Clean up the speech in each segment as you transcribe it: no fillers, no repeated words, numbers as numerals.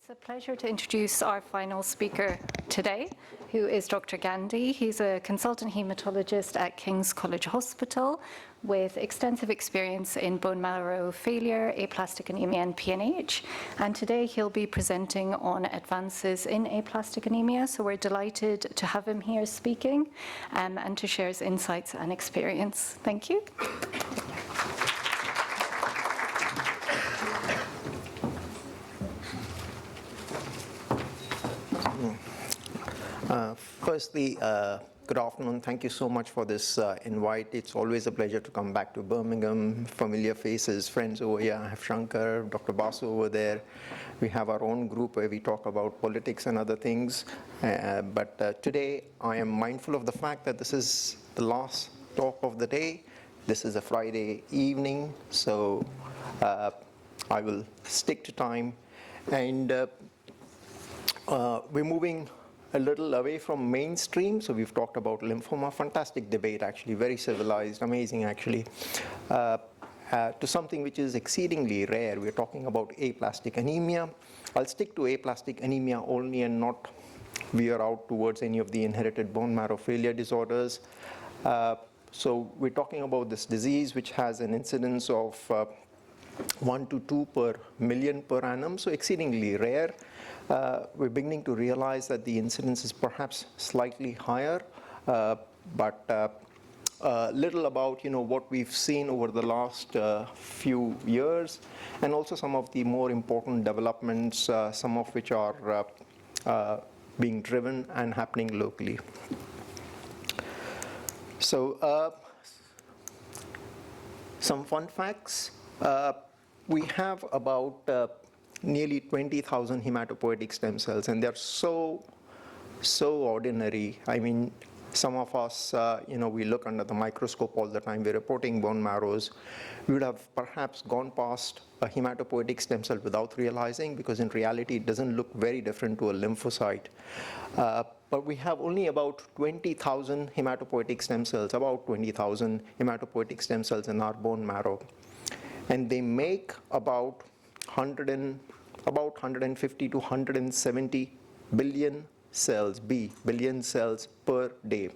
It's a pleasure to introduce our final speaker today, who is Dr. Gandhi. He's a consultant hematologist at King's College Hospital with extensive experience in bone marrow failure, aplastic anemia, and PNH. And today he'll be presenting on advances in aplastic anemia. So we're delighted to have him here speaking and to share his insights and experience. Thank you. Firstly, good afternoon. Thank you so much for this invite. It's always a pleasure to come back to Birmingham. Familiar faces, friends over here. I have Shankar, Dr. Basu over there. We have our own group where we talk about politics and other things. But today, I am mindful of the fact that this is the last talk of the day. This is a Friday evening, so I will stick to time. And we're moving a little away from mainstream. So we've talked about lymphoma, fantastic debate actually, very civilized, amazing actually, to something which is exceedingly rare. We're talking about aplastic anemia. I'll stick to aplastic anemia only and not veer out towards any of the inherited bone marrow failure disorders. So we're talking about this disease which has an incidence of 1 to 2 per million per annum, so exceedingly rare. We're beginning to realize that the incidence is perhaps slightly higher, but little about what we've seen over the last few years, and also some of the more important developments, some of which are being driven and happening locally. So some fun facts. We have about nearly 20,000 hematopoietic stem cells, and they're so ordinary. I mean, some of us, we look under the microscope all the time. We're reporting bone marrows. We would have perhaps gone past a hematopoietic stem cell without realizing, because in reality, it doesn't look very different to a lymphocyte. But we have only about 20,000 hematopoietic stem cells, about 20,000 hematopoietic stem cells in our bone marrow. And they make about 150 to 170 billion cells, billion cells per day.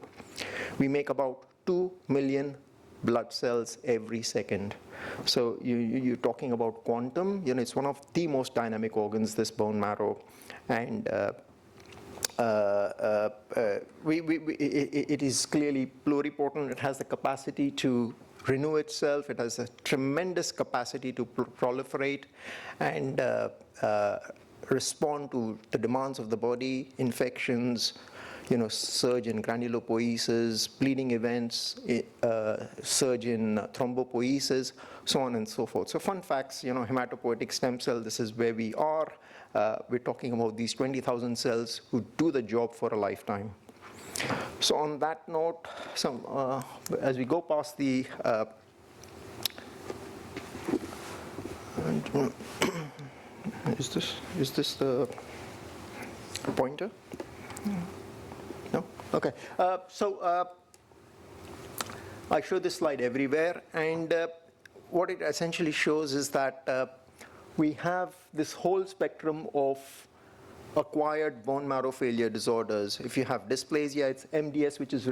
We make about 2 million blood cells every second. So you're talking about quantum. It's one of the most dynamic organs, this bone marrow. And it is clearly pluripotent. It has the capacity to renew itself. It has a tremendous capacity to proliferate and respond to the demands of the body, infections, surge in granulopoiesis, bleeding events, surge in thrombopoiesis, so on and so forth. So fun facts, hematopoietic stem cell, this is where we are. We're talking about these 20,000 cells who do the job for a lifetime. So on that note, as we go past the is this the pointer? No? Okay. I show this slide everywhere, and what it essentially shows is that we have this whole spectrum of acquired bone marrow failure disorders. If you have dysplasia, it's MDS, which is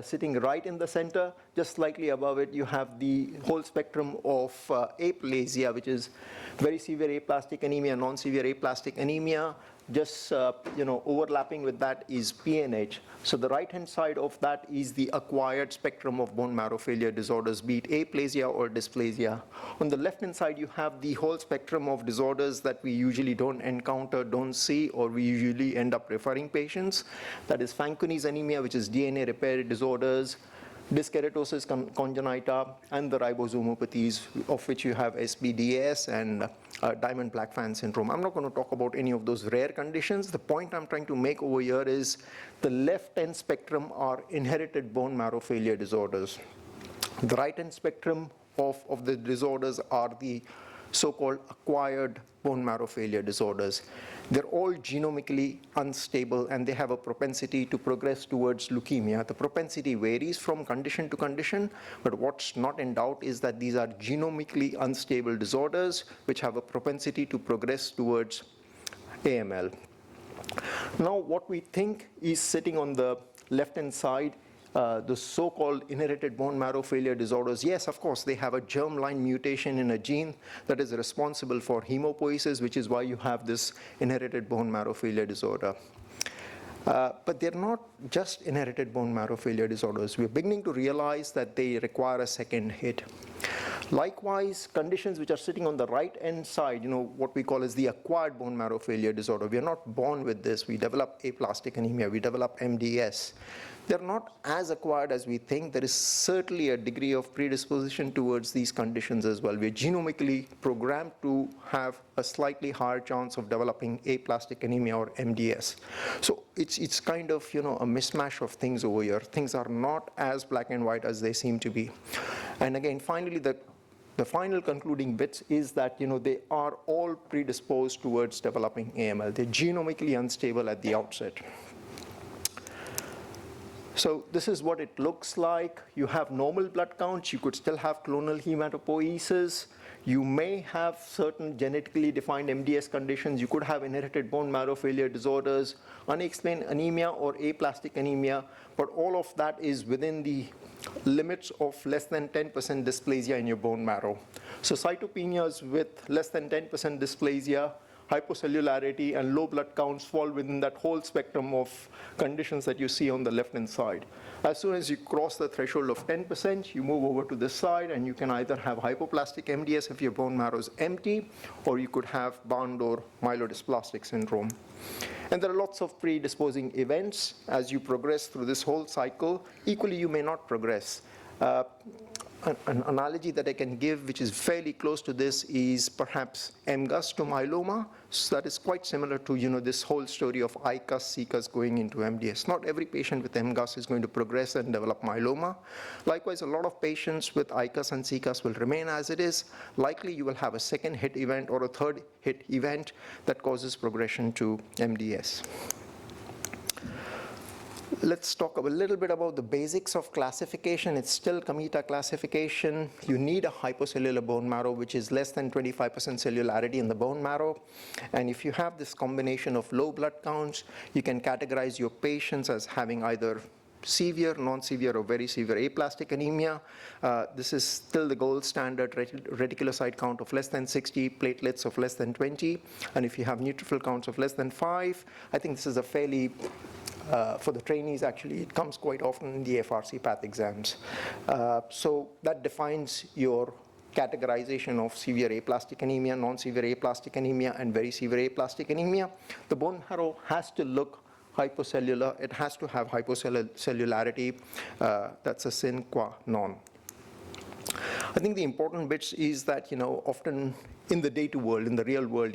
sitting right in the center. Just slightly above it, you have the whole spectrum of aplasia, which is very severe aplastic anemia, non-severe aplastic anemia. Just overlapping with that is PNH. So the right-hand side of that is the acquired spectrum of bone marrow failure disorders, be it aplasia or dysplasia. On the left-hand side, you have the whole spectrum of disorders that we usually don't encounter, don't see, or we usually end up referring patients. That is Fanconi's anemia, which is DNA repair disorders, dyskeratosis congenita, and the ribosomopathies, of which you have SBDS and Diamond-Blackfan syndrome. I'm not going to talk about any of those rare conditions. The point I'm trying to make over here is the left-hand spectrum are inherited bone marrow failure disorders. The right-hand spectrum of the disorders are the so-called acquired bone marrow failure disorders. They're all genomically unstable, and they have a propensity to progress towards leukemia. The propensity varies from condition to condition, but what's not in doubt is that these are genomically unstable disorders which have a propensity to progress towards AML. Now, what we think is sitting on the left-hand side, the so-called inherited bone marrow failure disorders. Yes, of course, they have a germline mutation in a gene that is responsible for hemopoiesis, which is why you have this inherited bone marrow failure disorder. But they're not just inherited bone marrow failure disorders. We're beginning to realize that they require a second hit. Likewise, conditions which are sitting on the right-hand side, what we call as the acquired bone marrow failure disorder. We are not born with this. We develop aplastic anemia. We develop MDS. They're not as acquired as we think. There is certainly a degree of predisposition towards these conditions as well. We're genomically programmed to have a slightly higher chance of developing aplastic anemia or MDS. So it's kind of a mismatch of things over here. Things are not as black and white as they seem to be. And again, finally, the final concluding bits is that they are all predisposed towards developing AML. They're genomically unstable at the outset. So this is what it looks like. You have normal blood counts. You could still have clonal hematopoiesis. You may have certain genetically defined MDS conditions. You could have inherited bone marrow failure disorders, unexplained anemia or aplastic anemia, but all of that is within the limits of less than 10% dysplasia in your bone marrow. So cytopenias with less than 10% dysplasia, hypocellularity, and low blood counts fall within that whole spectrum of conditions that you see on the left-hand side. As soon as you cross the threshold of 10%, you move over to this side, and you can either have hypoplastic MDS if your bone marrow is empty, or you could have bound or myelodysplastic syndrome. And there are lots of predisposing events as you progress through this whole cycle. Equally, you may not progress. An analogy that I can give, which is fairly close to this, is perhaps MGUS to myeloma. So that is quite similar to this whole story of ICUS, CCUS going into MDS. Not every patient with MGUS is going to progress and develop myeloma. Likewise, a lot of patients with ICUS and CCUS will remain as it is. Likely, you will have a second hit event or a third hit event that causes progression to MDS. Let's talk a little bit about the basics of classification. It's still Cometa classification. You need a hypocellular bone marrow, which is less than 25% cellularity in the bone marrow. And if you have this combination of low blood counts, you can categorize your patients as having either severe, non-severe, or very severe aplastic anemia. This is still the gold standard reticulocyte count of less than 60, platelets of less than 20. And if you have neutrophil counts of less than 5, I think this is a fairly for the trainees, actually, it comes quite often in the FRC path exams. So that defines your categorization of severe aplastic anemia, non-severe aplastic anemia, and very severe aplastic anemia. The bone marrow has to look hypocellular. It has to have hypocellularity. That's a sine qua non. I think the important bits is that, often in the data world, in the real world,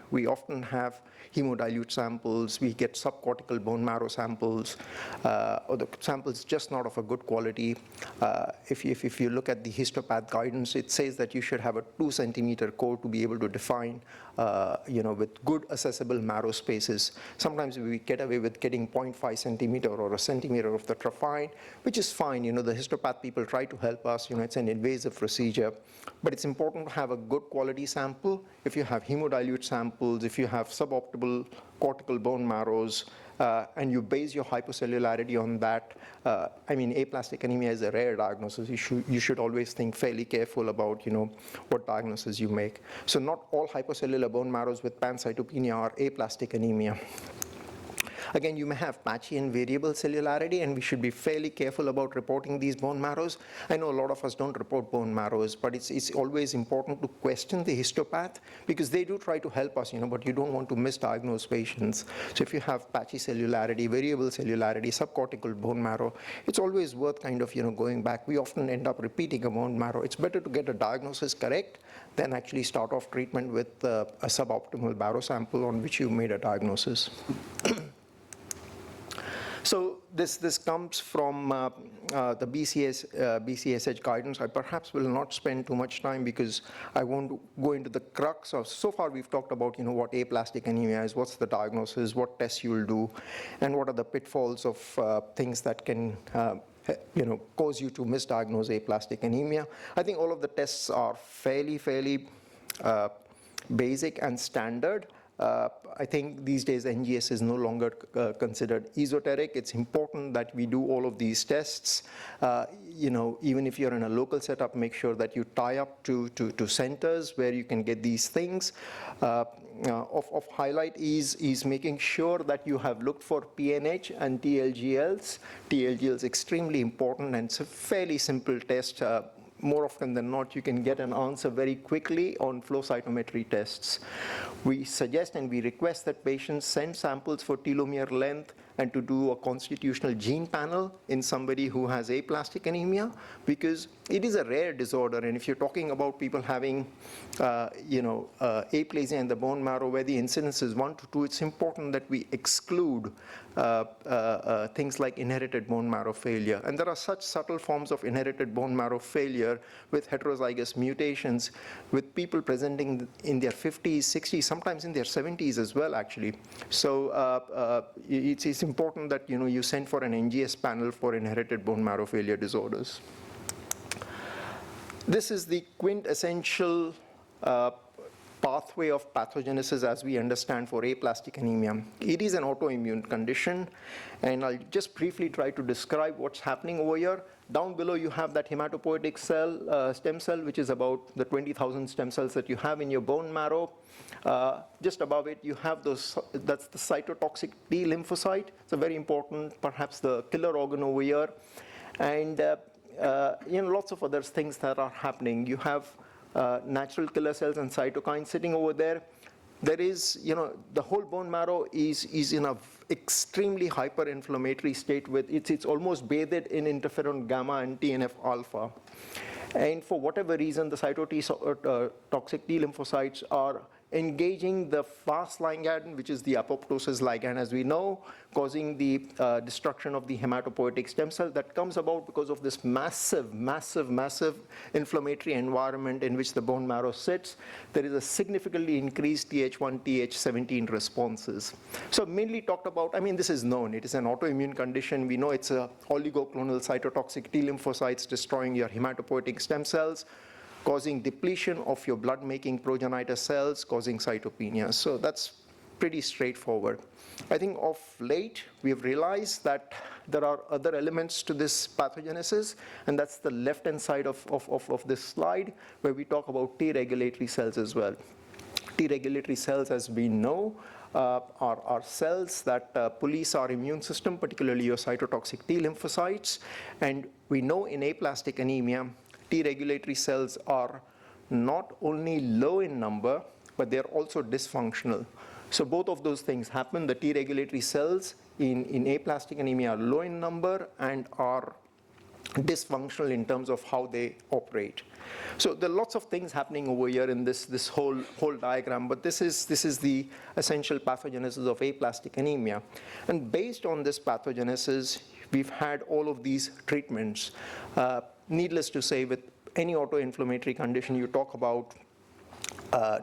we often have hemodilute samples, we get subcortical bone marrow samples, or the samples just not of a good quality. If you look at the histopath guidance, it says that you should have a 2-centimeter core to be able to define, with good accessible marrow spaces. Sometimes we get away with getting 0.5 centimeter or a centimeter of the trophine, which is fine. The histopath people try to help us. It's an invasive procedure, but it's important to have a good quality sample. If you have hemodilute samples, if you have suboptimal cortical bone marrows, and you base your hypocellularity on that, aplastic anemia is a rare diagnosis. You should always think fairly careful about, what diagnosis you make. So not all hypocellular bone marrows with pancytopenia are aplastic anemia. Again, you may have patchy and variable cellularity, and we should be fairly careful about reporting these bone marrows. I know a lot of us don't report bone marrows, but it's always important to question the histopath, because they do try to help us, but you don't want to misdiagnose patients. So if you have patchy cellularity, variable cellularity, subcortical bone marrow, it's always worth kind of, going back. We often end up repeating a bone marrow. It's better to get a diagnosis correct than actually start off treatment with a suboptimal marrow sample on which you made a diagnosis. So this comes from the BCSH guidance. I perhaps will not spend too much time because I won't go into the crux of. So far we've talked about what aplastic anemia is, what's the diagnosis, what tests you'll do, and what are the pitfalls of things that can cause you to misdiagnose aplastic anemia. I think all of the tests are fairly basic and standard. I think these days NGS is no longer considered esoteric. It's important that we do all of these tests. Even if you're in a local setup, make sure that you tie up to centers where you can get these things. Of highlight is making sure that you have looked for PNH and TLGLs. TLGL is extremely important, and it's a fairly simple test. More often than not, you can get an answer very quickly on flow cytometry tests. We suggest and we request that patients send samples for telomere length and to do a constitutional gene panel in somebody who has aplastic anemia, because it is a rare disorder. And if you're talking about people having, aplasia in the bone marrow where the incidence is 1 to 2, it's important that we exclude things like inherited bone marrow failure. And there are such subtle forms of inherited bone marrow failure with heterozygous mutations, with people presenting in their 50s, 60s, sometimes in their 70s as well, actually. So it's important that you send for an NGS panel for inherited bone marrow failure disorders. This is the quintessential pathway of pathogenesis as we understand for aplastic anemia. It is an autoimmune condition, and I'll just briefly try to describe what's happening over here. Down below you have that hematopoietic cell, stem cell, which is about the 20,000 stem cells that you have in your bone marrow. Just above it you have that's the cytotoxic T lymphocyte. It's a very important, perhaps the killer organ over here. And lots of other things that are happening. You have natural killer cells and cytokines sitting over there. There is, the whole bone marrow is in a extremely hyperinflammatory state with, it's almost bathed in interferon gamma and TNF alpha. And for whatever reason, the cytotoxic T lymphocytes are engaging the fast ligand, which is the apoptosis ligand, as we know, causing the destruction of the hematopoietic stem cell. That comes about because of this massive inflammatory environment in which the bone marrow sits. There is a significantly increased Th1, Th17 responses. So mainly talked about, this is known. It is an autoimmune condition. We know it's a oligoclonal cytotoxic T lymphocytes destroying your hematopoietic stem cells, causing depletion of your blood-making progenitor cells, causing cytopenia. So that's pretty straightforward. I think of late, we have realized that there are other elements to this pathogenesis, and that's the left-hand side of this slide, where we talk about T regulatory cells as well. T regulatory cells, as we know, are cells that police our immune system, particularly your cytotoxic T lymphocytes. And we know in aplastic anemia, T regulatory cells are not only low in number, but they're also dysfunctional. So both of those things happen. The T regulatory cells in aplastic anemia are low in number and are dysfunctional in terms of how they operate. So there are lots of things happening over here in this whole diagram, but this is the essential pathogenesis of aplastic anemia. And based on this pathogenesis, we've had all of these treatments. Needless to say, with any autoinflammatory condition, you talk about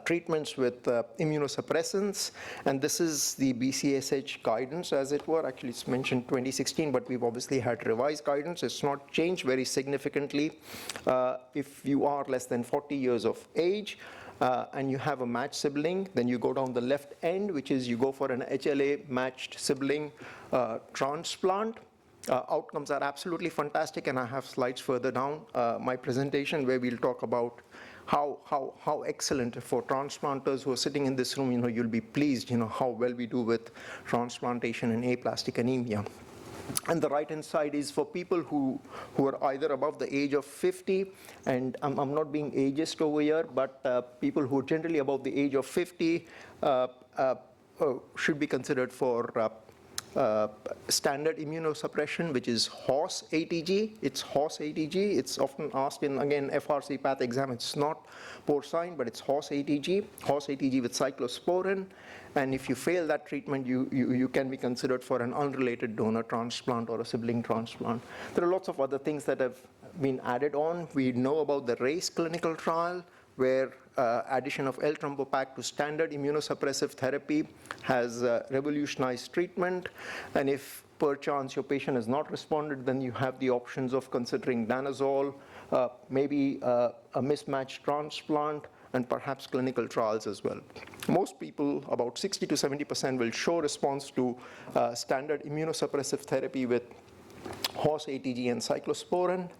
treatments with immunosuppressants, and this is the BCSH guidance, as it were. Actually, it's mentioned 2016, but we've obviously had revised guidance. It's not changed very significantly. If you are less than 40 years of age, and you have a matched sibling, then you go down the left end, which is you go for an HLA matched sibling transplant. Outcomes are absolutely fantastic, and I have slides further down my presentation where we'll talk about how excellent for transplanters who are sitting in this room. You'll be pleased, how well we do with transplantation in aplastic anemia. And the right-hand side is for people who are either above the age of 50, and I'm not being ageist over here, but people who are generally above the age of 50 should be considered for standard immunosuppression, which is HOS ATG. It's HOS ATG. It's often asked in, again, FRC path exam. It's not porcine, but it's HOS ATG. HOS ATG with cyclosporin. And if you fail that treatment, you can be considered for an unrelated donor transplant or a sibling transplant. There are lots of other things that have been added on. We know about the RACE clinical trial, where addition of L-Trombopac to standard immunosuppressive therapy has revolutionized treatment. And if perchance your patient has not responded, then you have the options of considering danazol, maybe a mismatched transplant, and perhaps clinical trials as well. Most people, about 60 to 70%, will show response to standard immunosuppressive therapy with horse ATG and cyclosporin,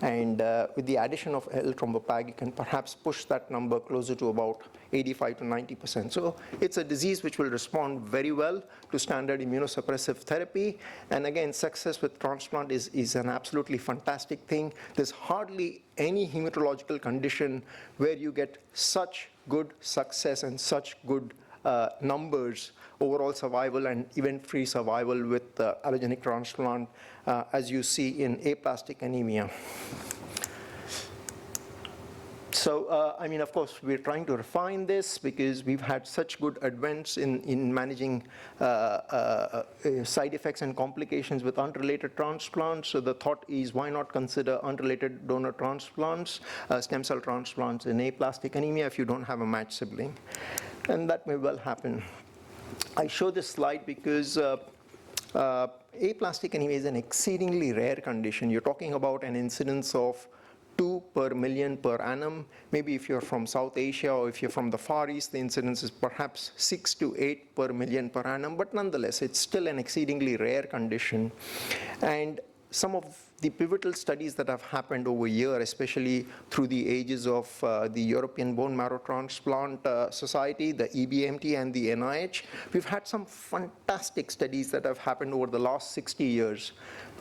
and with the addition of L-trombopag, you can perhaps push that number closer to about 85 to 90%. So it's a disease which will respond very well to standard immunosuppressive therapy, and again, success with transplant is an absolutely fantastic thing. There's hardly any hematological condition where you get such good success and such good numbers, overall survival and event-free survival with allogeneic transplant, as you see in aplastic anemia. So, I mean, of course, we're trying to refine this because we've had such good advance in managing side effects and complications with unrelated transplants. So the thought is, why not consider unrelated donor transplants, stem cell transplants in aplastic anemia if you don't have a matched sibling? And that may well happen. I show this slide because aplastic anemia is an exceedingly rare condition. You're talking about an incidence of 2 per million per annum. Maybe if you're from South Asia or if you're from the Far East, the incidence is perhaps 6 to 8 per million per annum, but nonetheless, it's still an exceedingly rare condition. And some of the pivotal studies that have happened over here, especially through the ages of the European Bone Marrow Transplant Society, the EBMT and the NIH, we've had some fantastic studies that have happened over the last 60 years.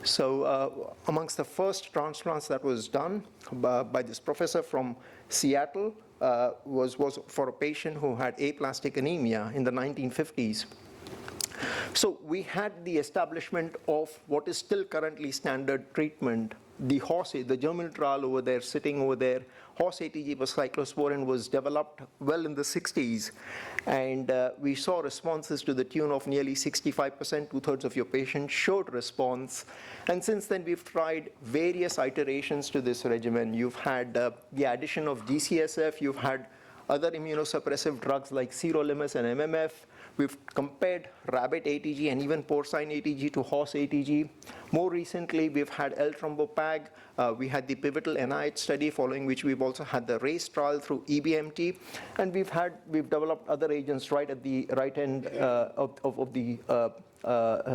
So amongst the first transplants that was done by this professor from Seattle was for a patient who had aplastic anemia in the 1950s. So we had the establishment of what is still currently standard treatment. The German trial over there, sitting over there, horse ATG plus cyclosporin was developed well in the 60s. And we saw responses to the tune of nearly 65%, 2/3 of your patients showed response. And since then, we've tried various iterations to this regimen. You've had the addition of GCSF, you've had other immunosuppressive drugs like sirolimus and MMF. We've compared rabbit ATG and even porcine ATG to horse ATG. More recently, we've had L-trombopag. We had the pivotal NIH study, following which we've also had the RACE trial through EBMT. And we've developed other agents right at the right end of the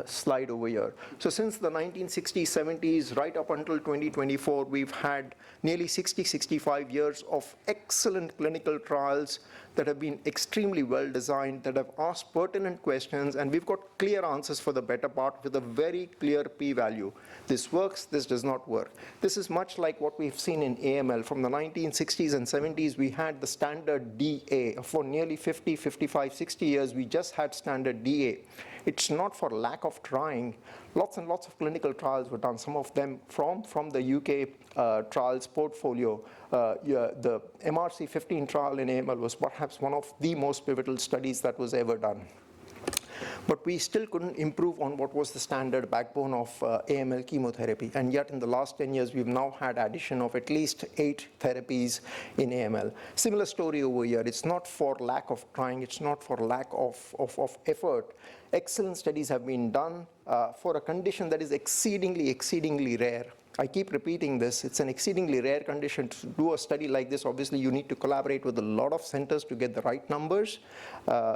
slide over here. So since the 1960s, 70s, right up until 2024, we've had nearly 65 years of excellent clinical trials that have been extremely well designed, that have asked pertinent questions, and we've got clear answers for the better part with a very clear p-value. This works, this does not work. This is much like what we've seen in AML. From the 1960s and 70s, we had the standard DA. For nearly 50, 55, 60 years, we just had standard DA. It's not for lack of trying. Lots and lots of clinical trials were done, some of them from the UK trials portfolio. The MRC15 trial in AML was perhaps one of the most pivotal studies that was ever done. But we still couldn't improve on what was the standard backbone of AML chemotherapy. And yet in the last 10 years, we've now had addition of at least 8 therapies in AML. Similar story over here. It's not for lack of trying. It's not for lack of effort. Excellent studies have been done for a condition that is exceedingly, exceedingly rare. I keep repeating this. It's an exceedingly rare condition. To do a study like this, obviously, you need to collaborate with a lot of centers to get the right numbers.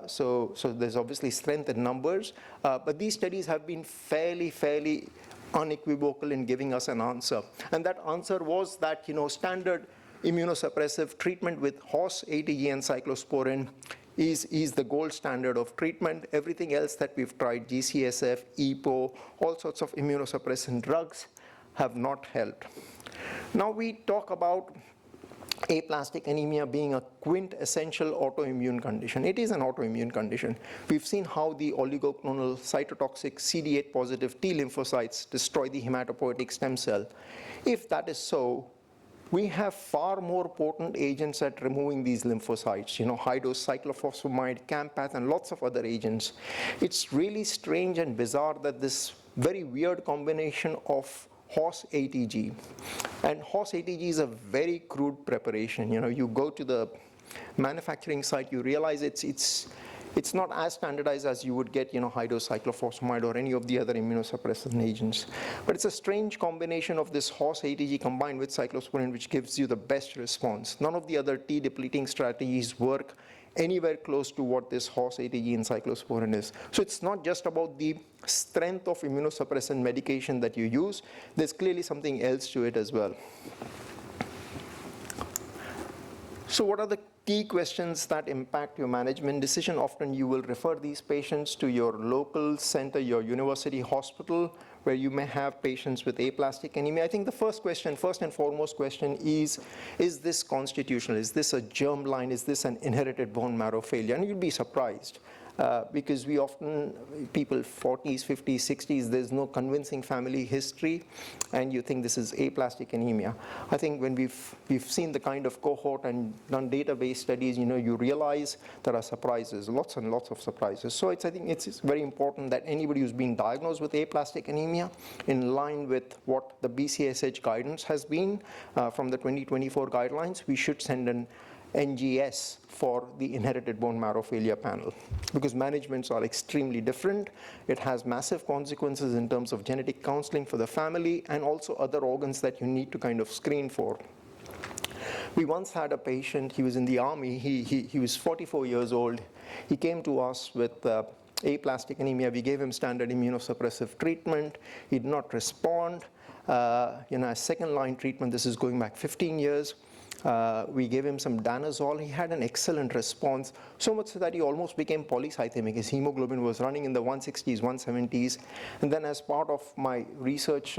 So there's obviously strength in numbers. But these studies have been fairly unequivocal in giving us an answer. And that answer was that, standard immunosuppressive treatment with horse ATG and cyclosporin is the gold standard of treatment. Everything else that we've tried, GCSF, EPO, all sorts of immunosuppressant drugs, have not helped. Now we talk about aplastic anemia being a quintessential autoimmune condition. It is an autoimmune condition. We've seen how the oligoclonal cytotoxic CD8 positive T lymphocytes destroy the hematopoietic stem cell. If that is so, we have far more potent agents at removing these lymphocytes, high-dose cyclophosphamide, Campath, and lots of other agents. It's really strange and bizarre that this very weird combination of horse ATG. And horse ATG is a very crude preparation. You go to the manufacturing site, you realize it's It's not as standardized as you would get, high-dose cyclophosphamide or any of the other immunosuppressant agents. But it's a strange combination of this horse ATG combined with cyclosporin which gives you the best response. None of the other T-depleting strategies work anywhere close to what this horse ATG and cyclosporin is. So it's not just about the strength of immunosuppressant medication that you use. There's clearly something else to it as well. So what are the key questions that impact your management decision? Often you will refer these patients to your local center, your university hospital, where you may have patients with aplastic anemia. I think the first and foremost question is this constitutional? Is this a germline? Is this an inherited bone marrow failure? And you'd be surprised. Because we often, people 40s, 50s, 60s, there's no convincing family history, and you think this is aplastic anemia. I think when we've seen the kind of cohort and done database studies, you realize there are surprises, lots and lots of surprises. So I think it's very important that anybody who's been diagnosed with aplastic anemia, in line with what the BCSH guidance has been from the 2024 guidelines, we should send an NGS for the inherited bone marrow failure panel, because managements are extremely different. It has massive consequences in terms of genetic counseling for the family and also other organs that you need to kind of screen for. We once had a patient, he was in the army, he was 44 years old. He came to us with aplastic anemia. We gave him standard immunosuppressive treatment. He did not respond. A second-line treatment, this is going back 15 years. We gave him some danazol. He had an excellent response, so much so that he almost became polycythemic. His hemoglobin was running in the 160s, 170s. And then as part of my research,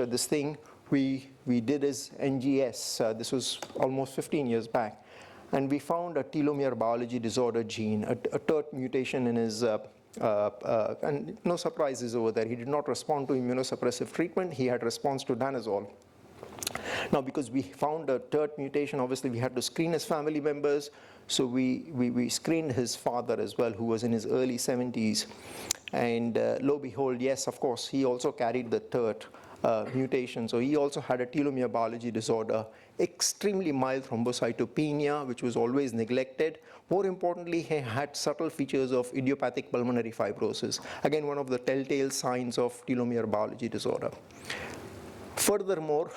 we did his NGS. This was almost 15 years back. And we found a telomere biology disorder gene, a TERT mutation in his, and no surprises over there. He did not respond to immunosuppressive treatment. He had response to danazol. Now, because we found a TERT mutation, obviously we had to screen his family members. So we screened his father as well, who was in his early 70s. And lo and behold, yes, of course, he also carried the TERT mutation. So he also had a telomere biology disorder, extremely mild thrombocytopenia, which was always neglected. More importantly, he had subtle features of idiopathic pulmonary fibrosis. Again, one of the telltale signs of telomere biology disorder. Furthermore,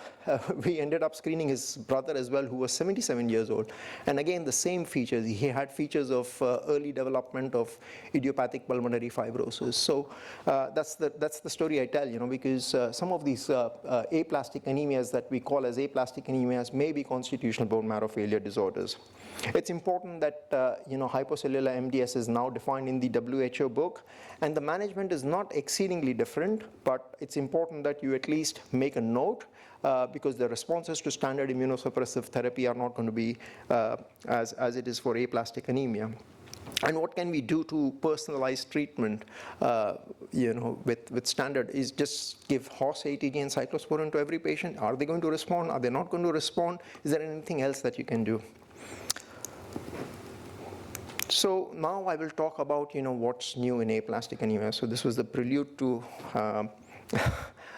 we ended up screening his brother as well, who was 77 years old. And again, the same features. He had features of early development of idiopathic pulmonary fibrosis. So that's the story I tell, because some of these aplastic anemias that we call as aplastic anemias may be constitutional bone marrow failure disorders. It's important that hypocellular MDS is now defined in the WHO book, and the management is not exceedingly different, but it's important that you at least make a note because the responses to standard immunosuppressive therapy are not going to be as it is for aplastic anemia. And what can we do to personalize treatment, with standard is just give horse ATG and cyclosporin to every patient. Are they going to respond? Are they not going to respond? Is there anything else that you can do? So now I will talk about what's new in aplastic anemia. So this was the prelude to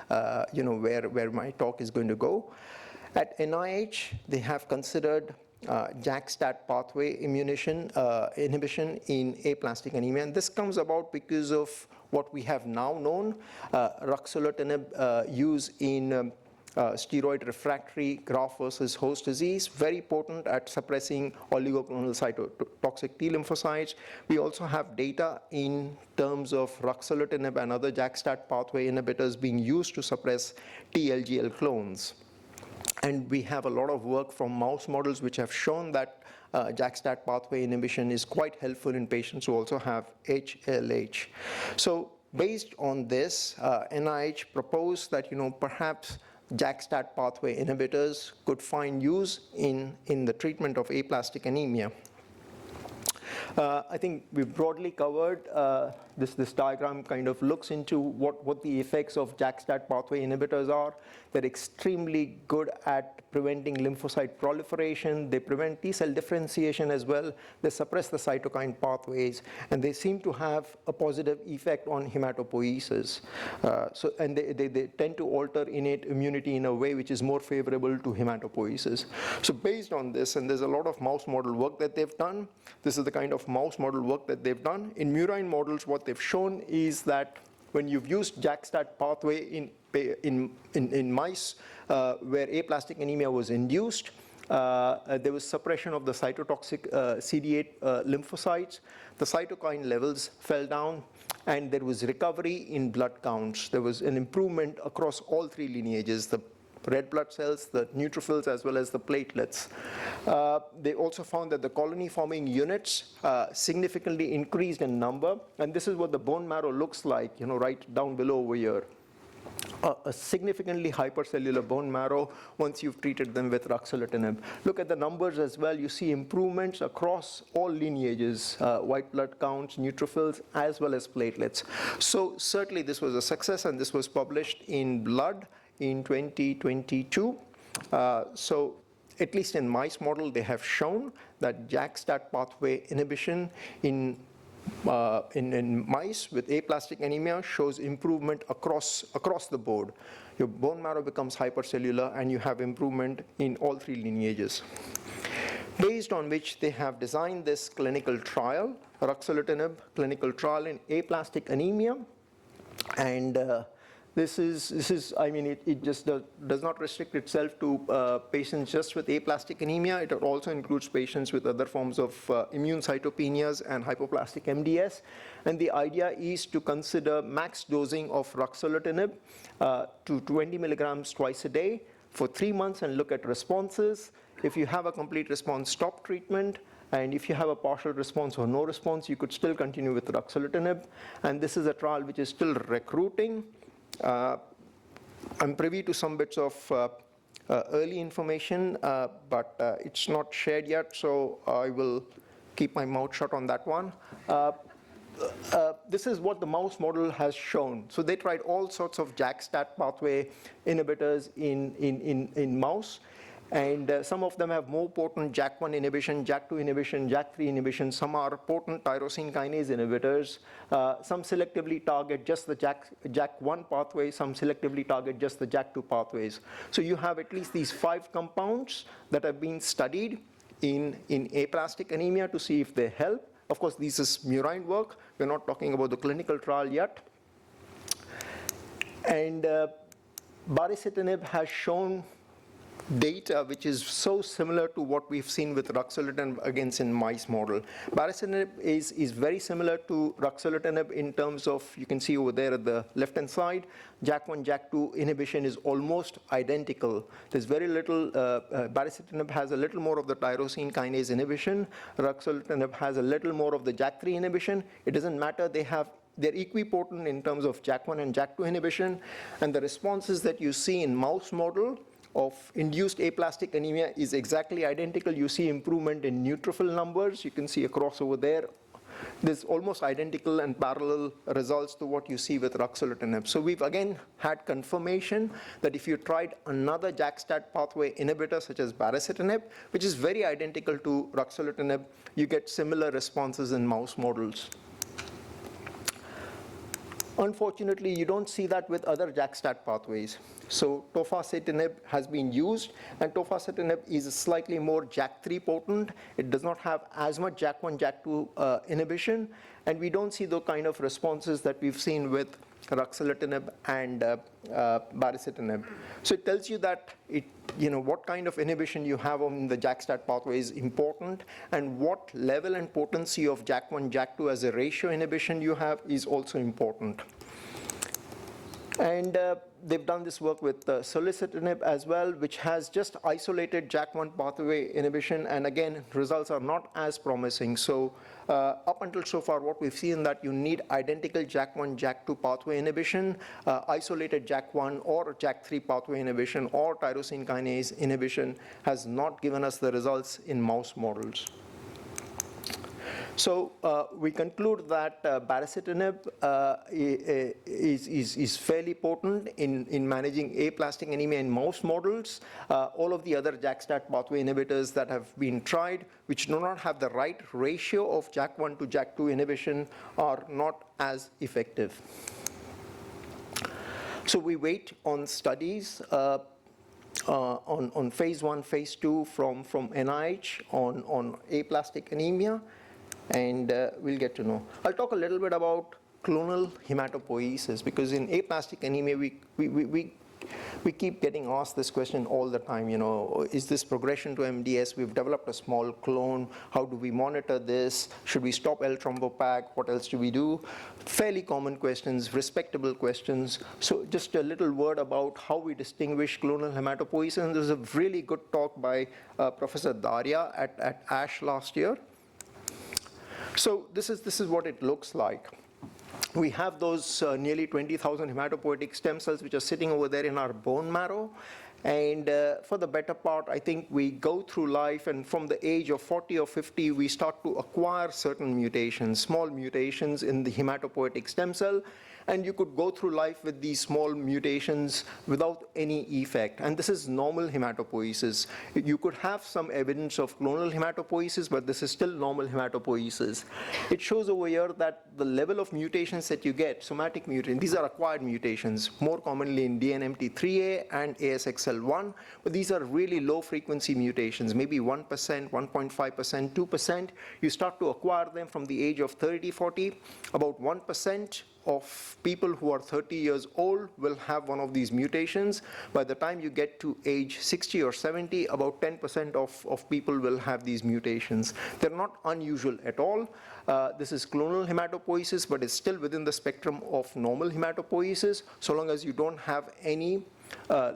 where my talk is going to go. At NIH, they have considered JAK-STAT pathway inhibition in aplastic anemia, and this comes about because of what we have now known, ruxolitinib use in steroid refractory graft versus host disease, very potent at suppressing oligoclonal cytotoxic T lymphocytes. We also have data in terms of ruxolitinib and other JAK-STAT pathway inhibitors being used to suppress TLGL clones. And we have a lot of work from mouse models which have shown that JAK-STAT pathway inhibition is quite helpful in patients who also have HLH. So based on this, NIH proposed that perhaps JAK-STAT pathway inhibitors could find use in the treatment of aplastic anemia. I think we've broadly covered This diagram kind of looks into what the effects of JAK-STAT pathway inhibitors are. They're extremely good at preventing lymphocyte proliferation. They prevent T-cell differentiation as well. They suppress the cytokine pathways, and they seem to have a positive effect on hematopoiesis. And they tend to alter innate immunity in a way which is more favorable to hematopoiesis. So based on this, and there's a lot of mouse model work that they've done, this is the kind of mouse model work that they've done. In murine models, what they've shown is that when you've used JAK-STAT pathway in mice where aplastic anemia was induced, there was suppression of the cytotoxic CD8 lymphocytes. The cytokine levels fell down, and there was recovery in blood counts. There was an improvement across all three lineages, the red blood cells, the neutrophils, as well as the platelets. They also found that the colony-forming units significantly increased in number, and this is what the bone marrow looks like, right down below over here. A significantly hypercellular bone marrow once you've treated them with ruxolitinib. Look at the numbers as well. You see improvements across all lineages, white blood counts, neutrophils, as well as platelets. So certainly this was a success, and this was published in Blood in 2022. So at least in mice model, they have shown that JAK-STAT pathway inhibition in mice with aplastic anemia shows improvement across the board. Your bone marrow becomes hypercellular, and you have improvement in all three lineages. Based on which they have designed this clinical trial, ruxolitinib clinical trial in aplastic anemia, and this is, I mean, it just does not restrict itself to patients just with aplastic anemia. It also includes patients with other forms of immune cytopenias and hypoplastic MDS. And the idea is to consider max dosing of ruxolitinib to 20 milligrams twice a day for 3 months and look at responses. If you have a complete response, stop treatment. And if you have a partial response or no response, you could still continue with ruxolitinib. And this is a trial which is still recruiting. I'm privy to some bits of early information, but it's not shared yet, so I will keep my mouth shut on that one. This is what the mouse model has shown. So they tried all sorts of JAK-STAT pathway inhibitors in mouse. And some of them have more potent JAK1 inhibition, JAK2 inhibition, JAK3 inhibition. Some are potent tyrosine kinase inhibitors. Some selectively target just the JAK1 pathway. Some selectively target just the JAK2 pathways. So you have at least these 5 compounds that have been studied in aplastic anemia to see if they help. Of course, this is murine work. We're not talking about the clinical trial yet. And baricitinib has shown data which is so similar to what we've seen with ruxolitinib against in mice model. Baricitinib is very similar to ruxolitinib in terms of, you can see over there at the left-hand side, JAK1, JAK2 inhibition is almost identical. There's very little, baricitinib has a little more of the tyrosine kinase inhibition. Ruxolitinib has a little more of the JAK3 inhibition. It doesn't matter, they're equipotent in terms of JAK1 and JAK2 inhibition. And the responses that you see in mouse model of induced aplastic anemia is exactly identical. You see improvement in neutrophil numbers. You can see a crossover there. There's almost identical and parallel results to what you see with ruxolitinib. So we've again had confirmation that if you tried another JAK-STAT pathway inhibitor such as baricitinib, which is very identical to ruxolitinib, you get similar responses in mouse models. Unfortunately, you don't see that with other JAK-STAT pathways. So tofacitinib has been used, and tofacitinib is slightly more JAK3 potent. It does not have as much JAK1, JAK2 inhibition, and we don't see the kind of responses that we've seen with ruxolitinib and baricitinib. So it tells you that what kind of inhibition you have on the JAK-STAT pathway is important, and what level and potency of JAK1, JAK2 as a ratio inhibition you have is also important. And they've done this work with solicitinib as well, which has just isolated JAK1 pathway inhibition, and again, results are not as promising. So up until so far, what we've seen that you need identical JAK1, JAK2 pathway inhibition, isolated JAK1 or JAK3 pathway inhibition, or tyrosine kinase inhibition has not given us the results in mouse models. So we conclude that baricitinib is fairly potent in managing aplastic anemia in mouse models. All of the other JAK-STAT pathway inhibitors that have been tried, which do not have the right ratio of JAK1 to JAK2 inhibition, are not as effective. So we wait on studies on phase 1, phase 2 from NIH on aplastic anemia, and we'll get to know. I'll talk a little bit about clonal hematopoiesis, because in aplastic anemia we keep getting asked this question all the time, is this progression to MDS? We've developed a small clone. How do we monitor this? Should we stop L-thrombopag? What else do we do? Fairly common questions, respectable questions. So just a little word about how we distinguish clonal hematopoiesis. And there's a really good talk by Professor Daria at ASH last year. So this is what it looks like. We have those nearly 20,000 hematopoietic stem cells which are sitting over there in our bone marrow. And for the better part, I think we go through life, and from the age of 40 or 50, we start to acquire certain mutations, small mutations in the hematopoietic stem cell. And you could go through life with these small mutations without any effect. And this is normal hematopoiesis. You could have some evidence of clonal hematopoiesis, but this is still normal hematopoiesis. It shows over here that the level of mutations that you get, somatic mutations, these are acquired mutations, more commonly in DNMT3A and ASXL1, but these are really low frequency mutations, maybe 1%, 1.5%, 2%. You start to acquire them from the age of 30, 40, about 1% of people who are 30 years old will have one of these mutations. By the time you get to age 60 or 70, about 10% of people will have these mutations. They're not unusual at all. This is clonal hematopoiesis, but it's still within the spectrum of normal hematopoiesis, so long as you don't have any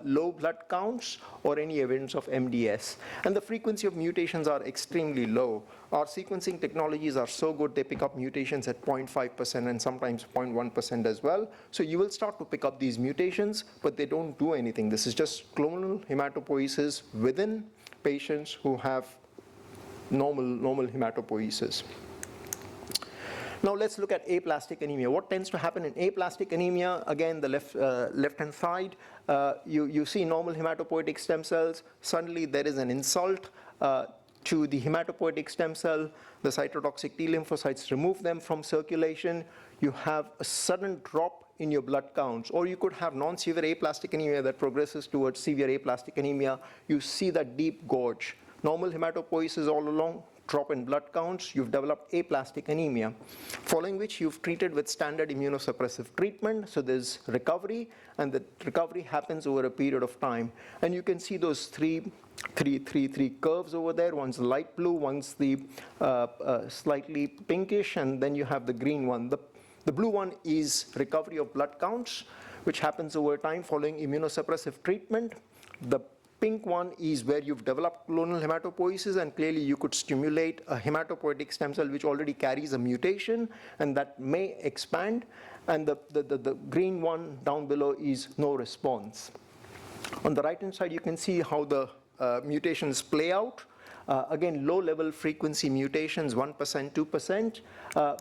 low blood counts or any evidence of MDS. And the frequency of mutations are extremely low. Our sequencing technologies are so good, they pick up mutations at 0.5% and sometimes 0.1% as well. So you will start to pick up these mutations, but they don't do anything. This is just clonal hematopoiesis within patients who have normal hematopoiesis. Now let's look at aplastic anemia. What tends to happen in aplastic anemia? Again, the left-hand side, you see normal hematopoietic stem cells. Suddenly there is an insult to the hematopoietic stem cell. The cytotoxic T lymphocytes remove them from circulation. You have a sudden drop in your blood counts, or you could have non-severe aplastic anemia that progresses towards severe aplastic anemia. You see that deep gorge. Normal hematopoiesis all along, drop in blood counts, you've developed aplastic anemia, following which you've treated with standard immunosuppressive treatment. So there's recovery, and the recovery happens over a period of time. And you can see those three curves over there. One's light blue, one's the slightly pinkish, and then you have the green one. The blue one is recovery of blood counts, which happens over time following immunosuppressive treatment. The pink one is where you've developed clonal hematopoiesis, and clearly you could stimulate a hematopoietic stem cell which already carries a mutation, and that may expand. And the green one down below is no response. On the right-hand side, you can see how the mutations play out. Again, low-level frequency mutations, 1%, 2%,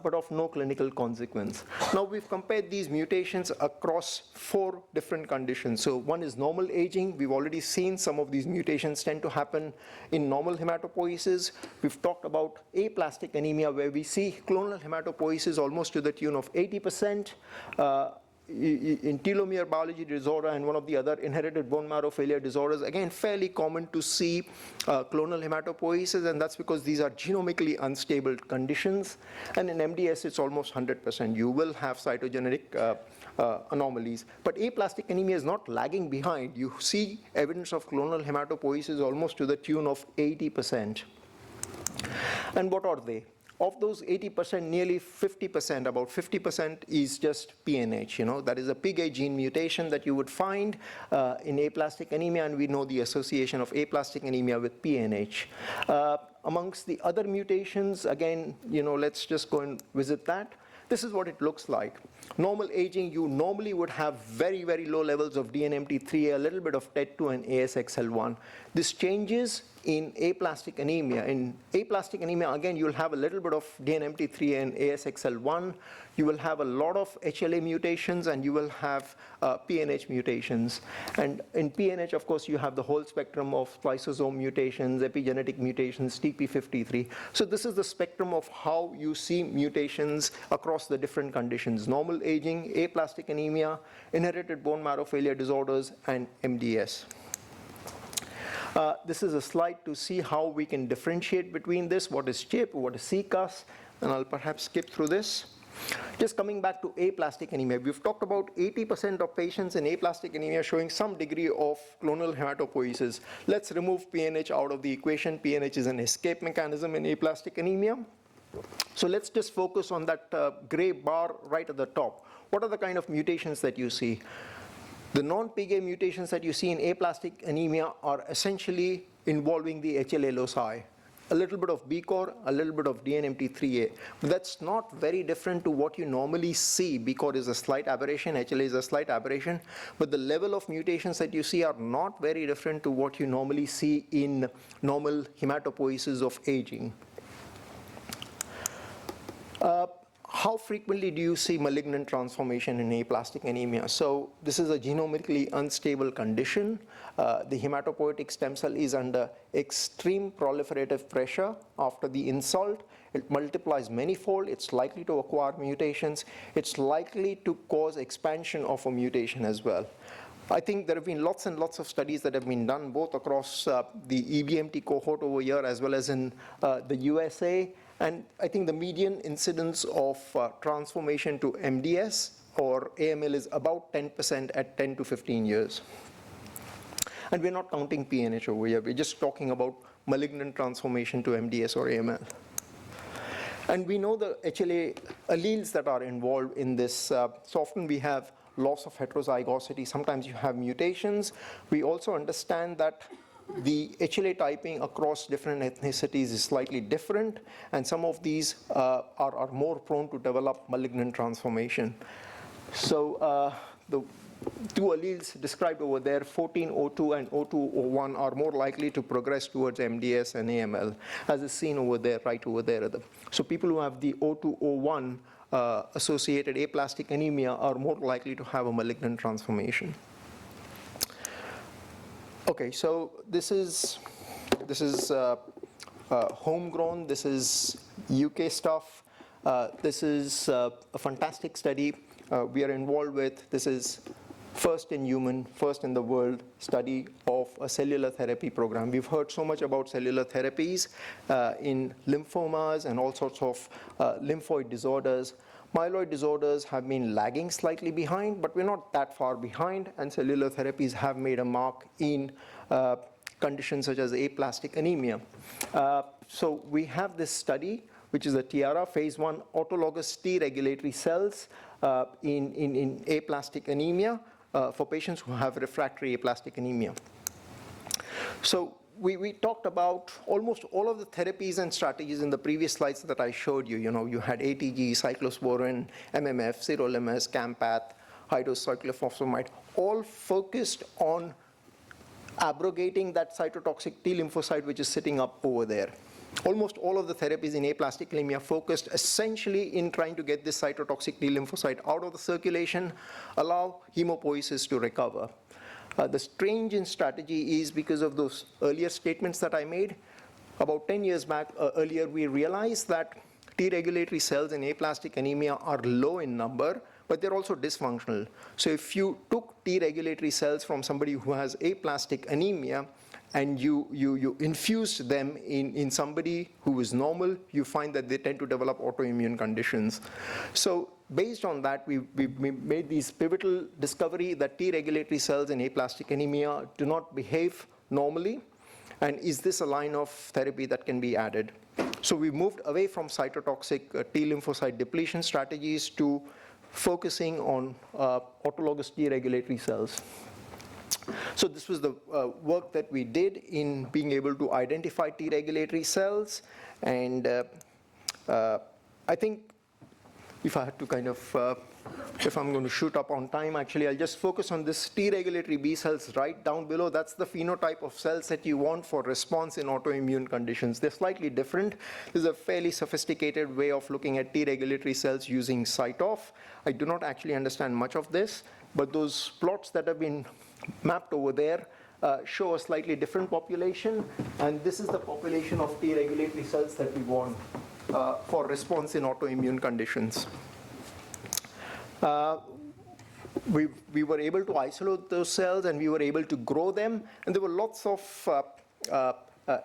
but of no clinical consequence. Now, we've compared these mutations across 4 different conditions. So one is normal aging. We've already seen some of these mutations tend to happen in normal hematopoiesis. We've talked about aplastic anemia, where we see clonal hematopoiesis almost to the tune of 80%. In telomere biology disorder and one of the other inherited bone marrow failure disorders, again, fairly common to see clonal hematopoiesis, and that's because these are genomically unstable conditions. And in MDS, it's almost 100%. You will have cytogenetic anomalies. But aplastic anemia is not lagging behind. You see evidence of clonal hematopoiesis almost to the tune of 80%. And what are they? Of those 80%, nearly 50%, about 50% is just PNH. That is a PIGA gene mutation that you would find in aplastic anemia, and we know the association of aplastic anemia with PNH. Amongst the other mutations, again, let's just go and visit that. This is what it looks like. Normal aging, you normally would have very, very low levels of DNMT3A, a little bit of TET2 and ASXL1. This changes in aplastic anemia. In aplastic anemia, again, you'll have a little bit of DNMT3 and ASXL1. You will have a lot of HLA mutations, and you will have PNH mutations. And in PNH, of course, you have the whole spectrum of lysosome mutations, epigenetic mutations, TP53. So this is the spectrum of how you see mutations across the different conditions: normal aging, aplastic anemia, inherited bone marrow failure disorders, and MDS. This is a slide to see how we can differentiate between this, what is CHIP, what is CCUS, and I'll perhaps skip through this. Just coming back to aplastic anemia, we've talked about 80% of patients in aplastic anemia showing some degree of clonal hematopoiesis. Let's remove PNH out of the equation. PNH is an escape mechanism in aplastic anemia. So let's just focus on that gray bar right at the top. What are the kind of mutations that you see? The non-PGA mutations that you see in aplastic anemia are essentially involving the HLA loci. A little bit of BCOR, a little bit of DNMT3A. But that's not very different to what you normally see. BCOR is a slight aberration, HLA is a slight aberration, but the level of mutations that you see are not very different to what you normally see in normal hematopoiesis of aging. How frequently do you see malignant transformation in aplastic anemia? So this is a genomically unstable condition. The hematopoietic stem cell is under extreme proliferative pressure after the insult. It multiplies manyfold. It's likely to acquire mutations. It's likely to cause expansion of a mutation as well. I think there have been lots and lots of studies that have been done both across the EBMT cohort over here as well as in the USA. And I think the median incidence of transformation to MDS or AML is about 10% at 10 to 15 years. And we're not counting PNH over here. We're just talking about malignant transformation to MDS or AML. And we know the HLA alleles that are involved in this. So often we have loss of heterozygosity. Sometimes you have mutations. We also understand that the HLA typing across different ethnicities is slightly different, and some of these are more prone to develop malignant transformation. So the two alleles described over there, 1402 and 0201, are more likely to progress towards MDS and AML, as is seen over there, right over there. So people who have the 0201 associated aplastic anemia are more likely to have a malignant transformation. Okay, so this is homegrown. This is UK stuff. This is a fantastic study we are involved with. This is first in human, first in the world study of a cellular therapy program. We've heard so much about cellular therapies in lymphomas and all sorts of lymphoid disorders. Myeloid disorders have been lagging slightly behind, but we're not that far behind, and cellular therapies have made a mark in conditions such as aplastic anemia. So we have this study, which is a TIARA, phase 1 autologous T regulatory cells in aplastic anemia for patients who have refractory aplastic anemia. So we talked about almost all of the therapies and strategies in the previous slides that I showed you. You know, you had ATG, cyclosporin, MMF, sirolimus, Campath, high-dose cyclophosphamide, all focused on abrogating that cytotoxic T lymphocyte which is sitting up over there. Almost all of the therapies in aplastic anemia focused essentially in trying to get this cytotoxic T lymphocyte out of the circulation, allow hemopoiesis to recover. The strange in strategy is because of those earlier statements that I made. About 10 years back, earlier, we realized that T regulatory cells in aplastic anemia are low in number, but they're also dysfunctional. So if you took T regulatory cells from somebody who has aplastic anemia and you infused them in somebody who is normal, you find that they tend to develop autoimmune conditions. So based on that, we made this pivotal discovery that T regulatory cells in aplastic anemia do not behave normally, and is this a line of therapy that can be added? So we moved away from cytotoxic T lymphocyte depletion strategies to focusing on autologous T regulatory cells. So this was the work that we did in being able to identify T regulatory cells, and I think if I had to kind of, if I'm going to shoot up on time, actually, I'll just focus on this T regulatory B cells right down below. That's the phenotype of cells that you want for response in autoimmune conditions. They're slightly different. This is a fairly sophisticated way of looking at T regulatory cells using CyTOF. I do not actually understand much of this, but those plots that have been mapped over there show a slightly different population, and this is the population of T regulatory cells that we want for response in autoimmune conditions. We were able to isolate those cells, and we were able to grow them, and there were lots of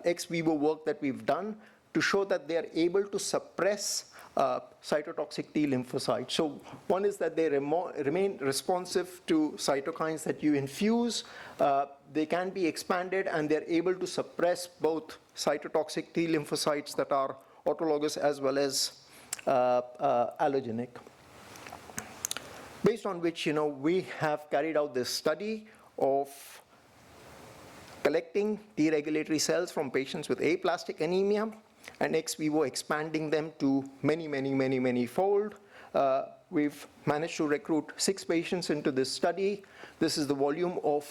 ex vivo work that we've done to show that they are able to suppress cytotoxic T lymphocytes. So one is that they remain responsive to cytokines that you infuse. They can be expanded, and they're able to suppress both cytotoxic T lymphocytes that are autologous as well as allogenic. Based on which, we have carried out this study of collecting T regulatory cells from patients with aplastic anemia and ex vivo expanding them to many fold. We've managed to recruit 6 patients into this study. This is the volume of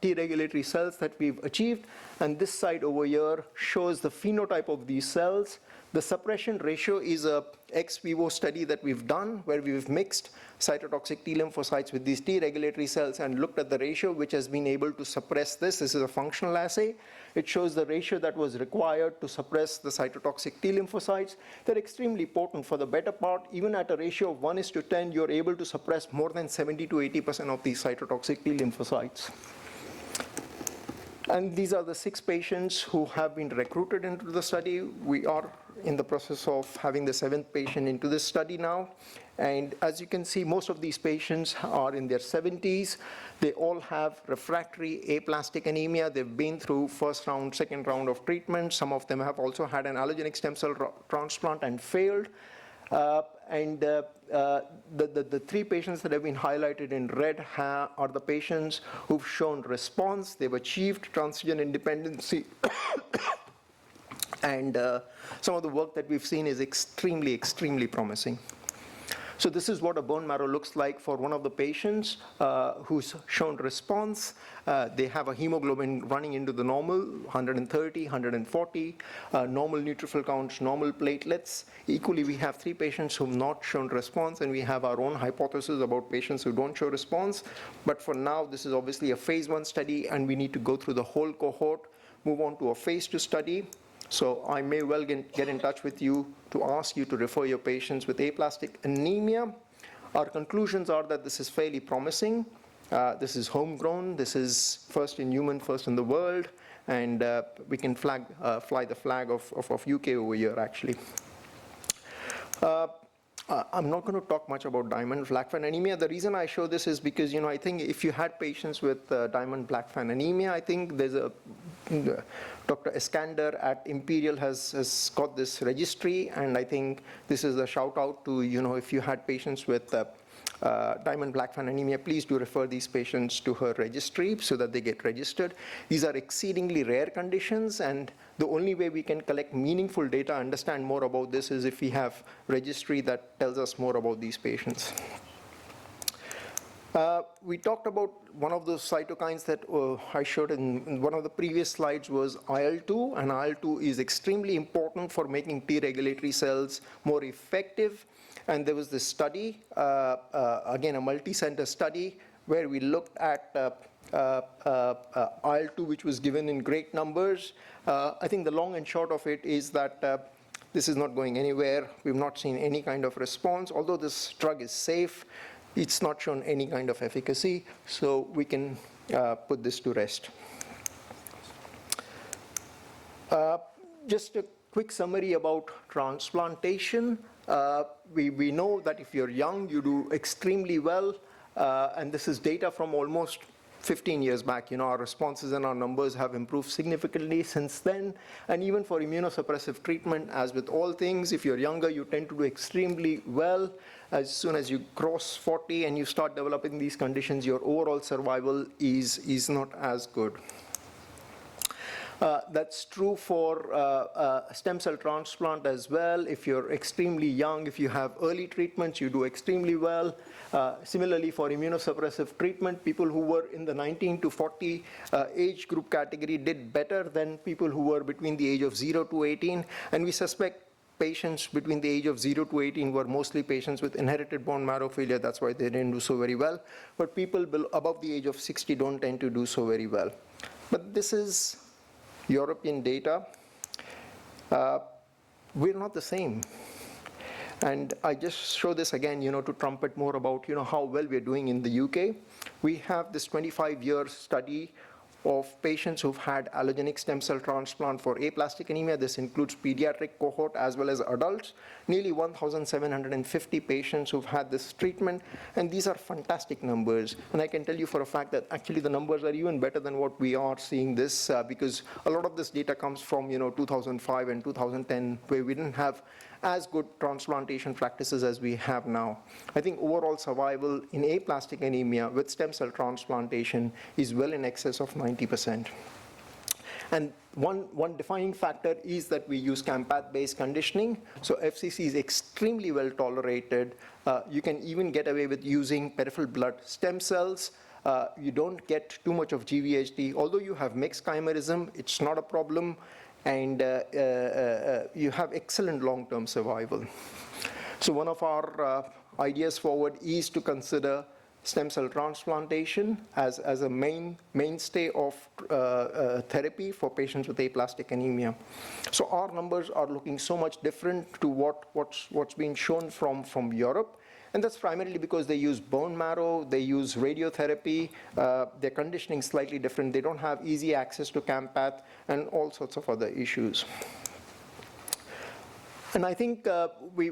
T regulatory cells that we've achieved, and this side over here shows the phenotype of these cells. The suppression ratio is a ex vivo study that we've done where we've mixed cytotoxic T lymphocytes with these T regulatory cells and looked at the ratio which has been able to suppress this. This is a functional assay. It shows the ratio that was required to suppress the cytotoxic T lymphocytes. They're extremely potent. For the better part, even at a ratio of 1:10, you're able to suppress more than 70 to 80% of these cytotoxic T lymphocytes. And these are the 6 patients who have been recruited into the study. We are in the process of having the 7th patient into this study now. And as you can see, most of these patients are in their 70s. They all have refractory aplastic anemia. They've been through first round, second round of treatment. Some of them have also had an allogenic stem cell transplant and failed. The 3 patients that have been highlighted in red are the patients who've shown response. They've achieved transfusion independency. And some of the work that we've seen is extremely promising. So this is what a bone marrow looks like for one of the patients who's shown response. They have a hemoglobin running into the normal, 130, 140, normal neutrophil counts, normal platelets. Equally, we have 3 patients who have not shown response, and we have our own hypothesis about patients who don't show response. But for now, this is obviously a phase 1 study, and we need to go through the whole cohort, move on to a phase 2 study. So I may well get in touch with you to ask you to refer your patients with aplastic anemia. Our conclusions are that this is fairly promising. This is homegrown. This is first in human, first in the world. And we can fly the flag of UK over here, actually. I'm not going to talk much about Diamond-Blackfan anemia. The reason I show this is because, I think if you had patients with Diamond-Blackfan anemia, I think there's Dr. Iskander at Imperial has got this registry, and I think this is a shout out to, if you had patients with Diamond-Blackfan anemia, please do refer these patients to her registry so that they get registered. These are exceedingly rare conditions, and the only way we can collect meaningful data, understand more about this, is if we have registry that tells us more about these patients. We talked about one of those cytokines that I showed in one of the previous slides was IL-2, and IL-2 is extremely important for making T regulatory cells more effective. And there was this study, again a multi-center study, where we looked at IL-2, which was given in great numbers. I think the long and short of it is that this is not going anywhere. We've not seen any kind of response. Although this drug is safe, it's not shown any kind of efficacy, so we can put this to rest. Just a quick summary about transplantation. We know that if you're young, you do extremely well, and this is data from almost 15 years back. Our responses and our numbers have improved significantly since then. And even for immunosuppressive treatment, as with all things, if you're younger, you tend to do extremely well. As soon as you cross 40 and you start developing these conditions, your overall survival is not as good. That's true for stem cell transplant as well. If you're extremely young, if you have early treatments, you do extremely well. Similarly, for immunosuppressive treatment, people who were in the 19 to 40 age group category did better than people who were between the age of 0 to 18. And we suspect patients between the age of 0 to 18 were mostly patients with inherited bone marrow failure. That's why they didn't do so very well. But people above the age of 60 don't tend to do so very well. But this is European data. We're not the same. And I just show this again, to trumpet more about, how well we're doing in the UK. We have this 25-year study of patients who've had allogeneic stem cell transplant for aplastic anemia. This includes pediatric cohort as well as adults. Nearly 1,750 patients who've had this treatment, and these are fantastic numbers. And I can tell you for a fact that actually the numbers are even better than what we are seeing this, because a lot of this data comes from 2005 and 2010, where we didn't have as good transplantation practices as we have now. I think overall survival in aplastic anemia with stem cell transplantation is well in excess of 90%. And one defining factor is that we use CAMPATH-based conditioning. So FCC is extremely well tolerated. You can even get away with using peripheral blood stem cells. You don't get too much of GVHD. Although you have mixed chimerism, it's not a problem. And you have excellent long-term survival. So one of our ideas forward is to consider stem cell transplantation as a mainstay of therapy for patients with aplastic anemia. So our numbers are looking so much different to what's being shown from Europe. And that's primarily because they use bone marrow, they use radiotherapy, their conditioning is slightly different, they don't have easy access to CAMPATH, and all sorts of other issues. And I think we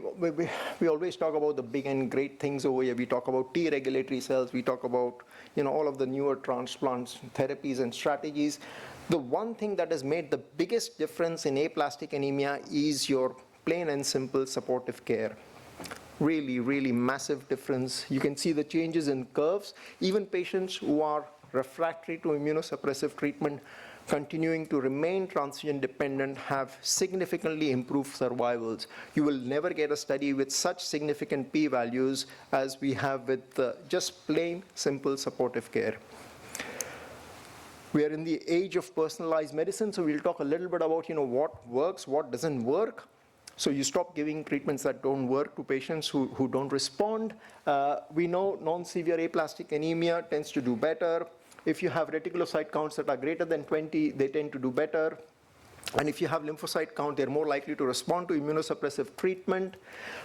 always talk about the big and great things over here. We talk about T regulatory cells, we talk about all of the newer transplants, therapies and strategies. The one thing that has made the biggest difference in aplastic anemia is your plain and simple supportive care. Really, really massive difference. You can see the changes in curves. Even patients who are refractory to immunosuppressive treatment continuing to remain transfusion dependent have significantly improved survivals. You will never get a study with such significant p-values as we have with just plain, simple supportive care. We are in the age of personalized medicine, so we'll talk a little bit about what works, what doesn't work. So you stop giving treatments that don't work to patients who don't respond. We know non-severe aplastic anemia tends to do better. If you have reticulocyte counts that are greater than 20, they tend to do better. And if you have lymphocyte count, they're more likely to respond to immunosuppressive treatment.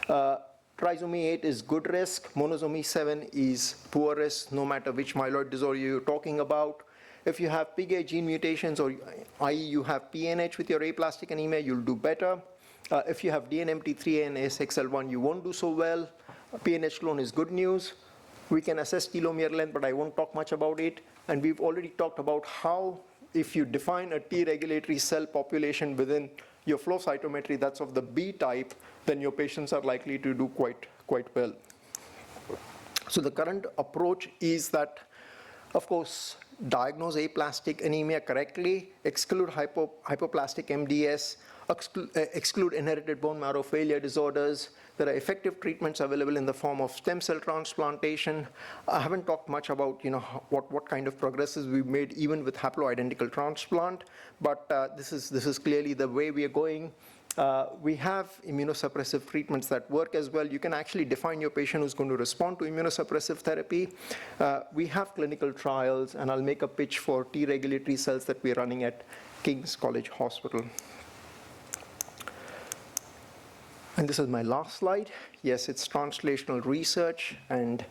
Trisomy 8 is good risk. Monosomy 7 is poor risk, no matter which myeloid disorder you're talking about. If you have PIGA gene mutations, or i.e. you have PNH with your aplastic anemia, you'll do better. If you have DNMT3A and ASXL1, you won't do so well. PNH clone is good news. We can assess telomere length, but I won't talk much about it. And we've already talked about how, if you define a T regulatory cell population within your flow cytometry that's of the B type, then your patients are likely to do quite well. So the current approach is that, of course, diagnose aplastic anemia correctly, exclude hypoplastic MDS, exclude inherited bone marrow failure disorders. There are effective treatments available in the form of stem cell transplantation. I haven't talked much about what kind of progresses we've made even with haploidentical transplant, but this is clearly the way we are going. We have immunosuppressive treatments that work as well. You can actually define your patient who's going to respond to immunosuppressive therapy. We have clinical trials, and I'll make a pitch for T regulatory cells that we're running at King's College Hospital. And this is my last slide. Yes, it's translational research and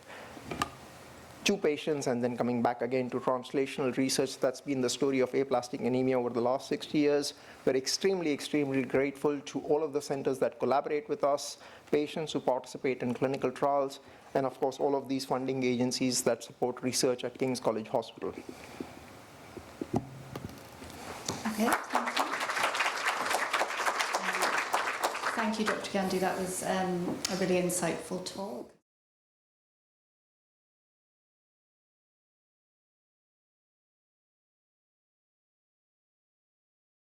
2 patients, and then coming back again to translational research. That's been the story of aplastic anemia over the last 60 years. We're extremely, extremely grateful to all of the centers that collaborate with us, patients who participate in clinical trials, and of course all of these funding agencies that support research at King's College Hospital. Okay, thank you. Thank you, Dr. Gandhi. That was a really insightful talk.